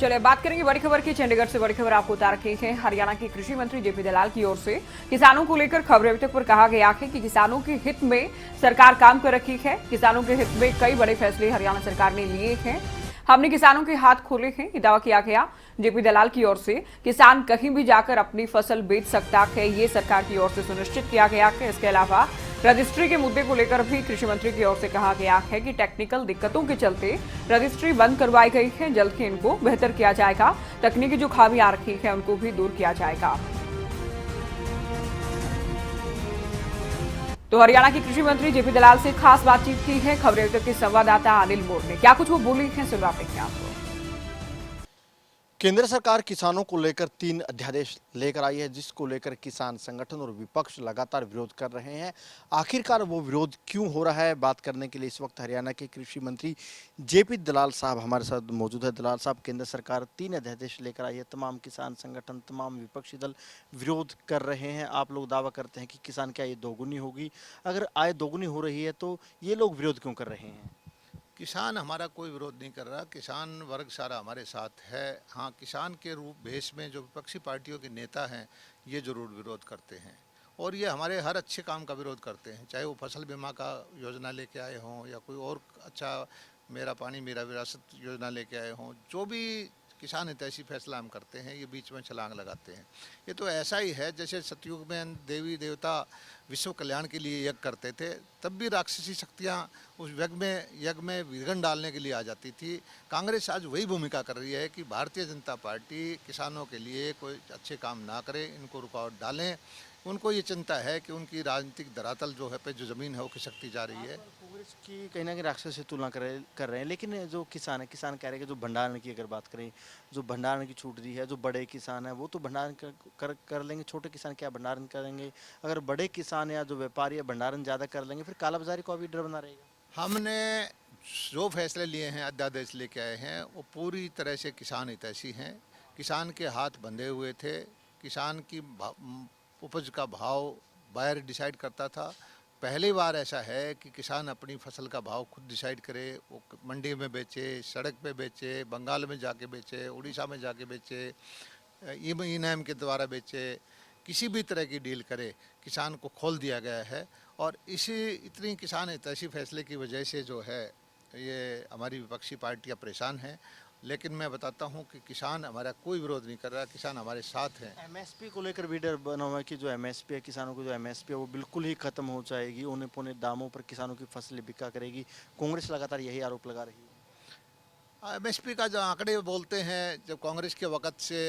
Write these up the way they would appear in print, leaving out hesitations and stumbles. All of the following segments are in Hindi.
चलिए बात करेंगे बड़ी खबर की। चंडीगढ़ से बड़ी खबर आपको बता रखी है। हरियाणा के कृषि मंत्री जेपी दलाल की ओर से किसानों को लेकर खबरें अभी तक पर कहा गया है कि किसानों के हित में सरकार काम कर रही है। किसानों के हित में कई बड़े फैसले हरियाणा सरकार ने लिए हैं। हमने किसानों के हाथ खोले हैं, ये दावा किया गया जेपी दलाल की ओर से। किसान कहीं भी जाकर अपनी फसल बेच सकता है, ये सरकार की ओर से सुनिश्चित किया गया है। इसके अलावा रजिस्ट्री के मुद्दे को लेकर भी कृषि मंत्री की ओर से कहा गया है कि टेक्निकल दिक्कतों के चलते रजिस्ट्री बंद करवाई गई है। जल्द ही इनको बेहतर किया जाएगा। तकनीकी जो खामी आ रखी है उनको भी दूर किया जाएगा। तो हरियाणा के कृषि मंत्री जेपी दलाल से खास बातचीत की है खबरें तक के संवाददाता अनिल मोर ने। क्या कुछ वो बोली है, सुनवाते हैं आपको। केंद्र सरकार किसानों को लेकर 3 अध्यादेश लेकर आई है, जिसको लेकर किसान संगठन और विपक्ष लगातार विरोध कर रहे हैं। आखिरकार वो विरोध क्यों हो रहा है, बात करने के लिए इस वक्त हरियाणा के कृषि मंत्री जेपी दलाल साहब हमारे साथ मौजूद है। दलाल साहब, केंद्र सरकार 3 अध्यादेश लेकर आई है, तमाम किसान संगठन, तमाम विपक्षी दल विरोध कर रहे हैं। आप लोग दावा करते हैं कि किसान की आय दोगुनी होगी। अगर आय दोगुनी हो रही है तो ये लोग विरोध क्यों कर रहे हैं? किसान हमारा कोई विरोध नहीं कर रहा, किसान वर्ग सारा हमारे साथ है। हाँ, किसान के रूप भेष में जो विपक्षी पार्टियों के नेता हैं ये जरूर विरोध करते हैं और ये हमारे हर अच्छे काम का विरोध करते हैं, चाहे वो फसल बीमा का योजना लेके आए हों या कोई और अच्छा मेरा पानी मेरा विरासत योजना लेके आए हों। जो भी किसान हितैषी फैसला हम करते हैं ये बीच में छलांग लगाते हैं। ये तो ऐसा ही है जैसे सतयुग में देवी देवता विश्व कल्याण के लिए यज्ञ करते थे, तब भी राक्षसी शक्तियाँ उस यज्ञ में विघ्न डालने के लिए आ जाती थी। कांग्रेस आज वही भूमिका कर रही है कि भारतीय जनता पार्टी किसानों के लिए कोई अच्छे काम ना करे, इनको रुकावट डालें। उनको ये चिंता है कि उनकी राजनीतिक धरातल जो है पे जो ज़मीन है वो खिसकती जा रही है। कांग्रेस की कहीं ना कहीं राक्षस से तुलना कर रहे हैं, लेकिन जो किसान है, किसान कह रहे हैं कि जो भंडारण की अगर बात करें, जो भंडारण की छूट दी है, जो बड़े किसान है वो तो भंडारण कर लेंगे, छोटे किसान क्या भंडारण करेंगे? अगर बड़े किसान या जो व्यापारी है भंडारण ज़्यादा कर लेंगे फिर कालाबाजारी का भी डर बना रहेगा। हमने जो फैसले लिए हैं, अध्यादेश लेके आए हैं, वो पूरी तरह से किसान हितैषी हैं। किसान के हाथ बंधे हुए थे। किसान की उपज का भाव बायर डिसाइड करता था। पहली बार ऐसा है कि किसान अपनी फसल का भाव खुद डिसाइड करे, वो मंडी में बेचे, सड़क पे बेचे, बंगाल में जाके बेचे, उड़ीसा में जाके बेचे, ई नैम के द्वारा बेचे, किसी भी तरह की डील करे, किसान को खोल दिया गया है। और इसी इतनी किसान हितैषी फैसले की वजह से जो है ये हमारी विपक्षी पार्टियां परेशान हैं। लेकिन मैं बताता हूं कि किसान हमारा कोई विरोध नहीं कर रहा, किसान हमारे साथ हैं। एमएसपी को लेकर भी डर बना हुआ है कि जो एमएसपी है, किसानों को जो एमएसपी है वो बिल्कुल ही खत्म हो जाएगी, उन्हें पौने दामों पर किसानों की फसलें बिका करेगी। कांग्रेस लगातार यही आरोप लगा रही है। एमएसपी का जो आंकड़े बोलते हैं, जब कांग्रेस के वक़्त से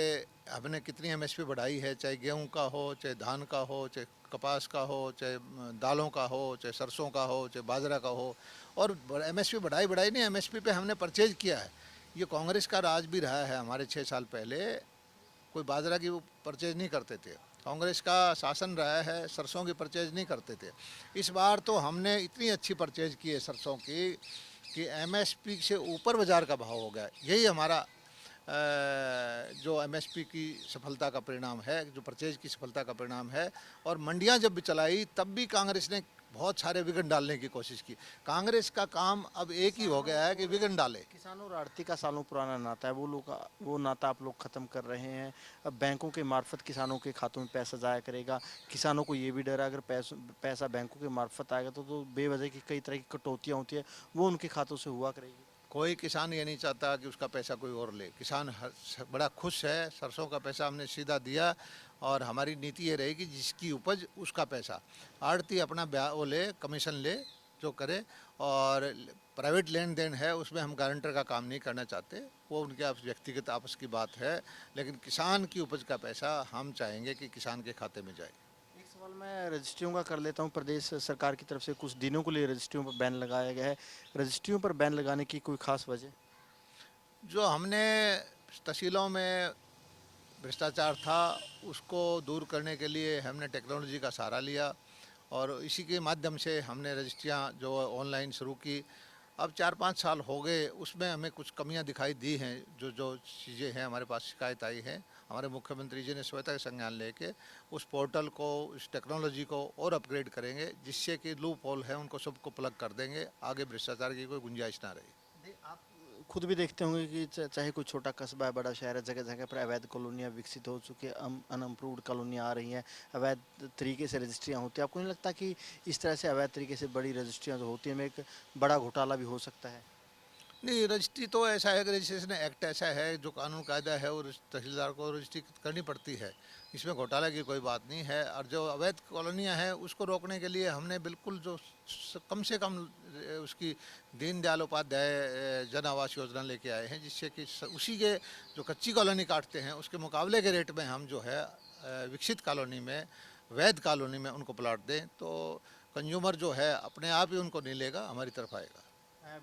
हमने कितनी एमएसपी बढ़ाई है, चाहे गेहूं का हो, चाहे धान का हो, चाहे कपास का हो, चाहे दालों का हो, चाहे सरसों का हो, चाहे बाजरा का हो, और एमएसपी बढ़ाई नहीं, एमएसपी पे हमने परचेज किया है। ये कांग्रेस का राज भी रहा है। हमारे 6 साल पहले कोई बाजरा की परचेज नहीं करते थे। कांग्रेस का शासन रहा है, सरसों की परचेज नहीं करते थे। इस बार तो हमने इतनी अच्छी परचेज की है सरसों की कि एमएसपी से ऊपर बाज़ार का भाव हो गया। यही हमारा जो एमएसपी की सफलता का परिणाम है, जो परचेज की सफलता का परिणाम है। और मंडियां जब भी चलाई तब भी कांग्रेस ने बहुत सारे विघ्न डालने की कोशिश की। कांग्रेस का काम अब एक ही हो गया है कि विघ्न डाले। किसानों और आड़ती का सालों पुराना नाता है, वो नाता आप लोग खत्म कर रहे हैं। अब बैंकों के मार्फत किसानों के खातों में पैसा जाया करेगा। किसानों को ये भी डर है अगर पैसा बैंकों के मार्फत आएगा तो बेवजह की कई तरह की कटौतियाँ होती है, वो उनके खातों से हुआ करेगी। कोई किसान ये नहीं चाहता कि उसका पैसा कोई और ले। किसान बड़ा खुश है। सरसों का पैसा हमने सीधा दिया और हमारी नीति ये रहेगी जिसकी उपज उसका पैसा। आड़ती अपना वो ले, कमीशन ले, जो करे। और प्राइवेट लेन देन है उसमें हम गारंटर का काम नहीं करना चाहते, वो उनके व्यक्तिगत आपस की बात है। लेकिन किसान की उपज का पैसा हम चाहेंगे कि किसान के खाते में जाए। एक सवाल मैं रजिस्ट्रियों का कर लेता हूँ। प्रदेश सरकार की तरफ से कुछ दिनों के लिए रजिस्ट्रियों पर बैन लगाया गया है। रजिस्ट्रियों पर बैन लगाने की कोई खास वजह? जो हमने तहसीलों में भ्रष्टाचार था उसको दूर करने के लिए हमने टेक्नोलॉजी का सहारा लिया और इसी के माध्यम से हमने रजिस्ट्रियाँ जो ऑनलाइन शुरू की। अब 4-5 साल हो गए, उसमें हमें कुछ कमियां दिखाई दी हैं। जो जो चीज़ें हैं हमारे पास शिकायत आई है, हमारे मुख्यमंत्री जी ने स्वतः संज्ञान लेके उस पोर्टल को, इस टेक्नोलॉजी को और अपग्रेड करेंगे, जिससे कि लूप होल है उनको सबको प्लग कर देंगे, आगे भ्रष्टाचार की कोई गुंजाइश ना रहे। खुद भी देखते होंगे कि चाहे कोई छोटा कस्बा है, बड़ा शहर है, जगह जगह पर अवैध कॉलोनियाँ विकसित हो चुकी है, अनअप्रूव्ड कॉलोनियाँ आ रही हैं, अवैध तरीके से रजिस्ट्रियाँ होती हैं। आपको नहीं लगता कि इस तरह से अवैध तरीके से बड़ी रजिस्ट्रियाँ जो होती हैं में एक बड़ा घोटाला भी हो सकता है? नहीं, रजिस्ट्री तो ऐसा है कि रजिस्ट्रेशन एक्ट ऐसा है, जो कानून कायदा है वो तहसीलदार को रजिस्ट्री करनी पड़ती है। इसमें घोटाला की कोई बात नहीं है। और जो अवैध कॉलोनियाँ हैं उसको रोकने के लिए हमने बिल्कुल जो कम से कम उसकी दीनदयाल उपाध्याय जन आवास योजना लेके आए हैं, जिससे कि उसी के जो कच्ची कॉलोनी काटते हैं उसके मुकाबले के रेट में हम जो है विकसित कॉलोनी में, वैध कॉलोनी में उनको प्लाट दें, तो कंज्यूमर जो है अपने आप ही उनको नहीं लेगा, हमारी तरफ आएगा।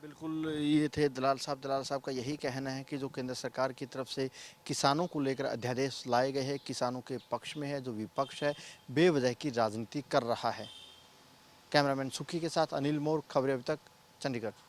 बिल्कुल, ये थे दलाल साहब का यही कहना है कि जो केंद्र सरकार की तरफ से किसानों को लेकर अध्यादेश लाए गए हैं, किसानों के पक्ष में है, जो विपक्ष है बेवजह की राजनीति कर रहा है। कैमरामैन सुखी के साथ अनिल मोर, खबरें अभी तक, चंडीगढ़।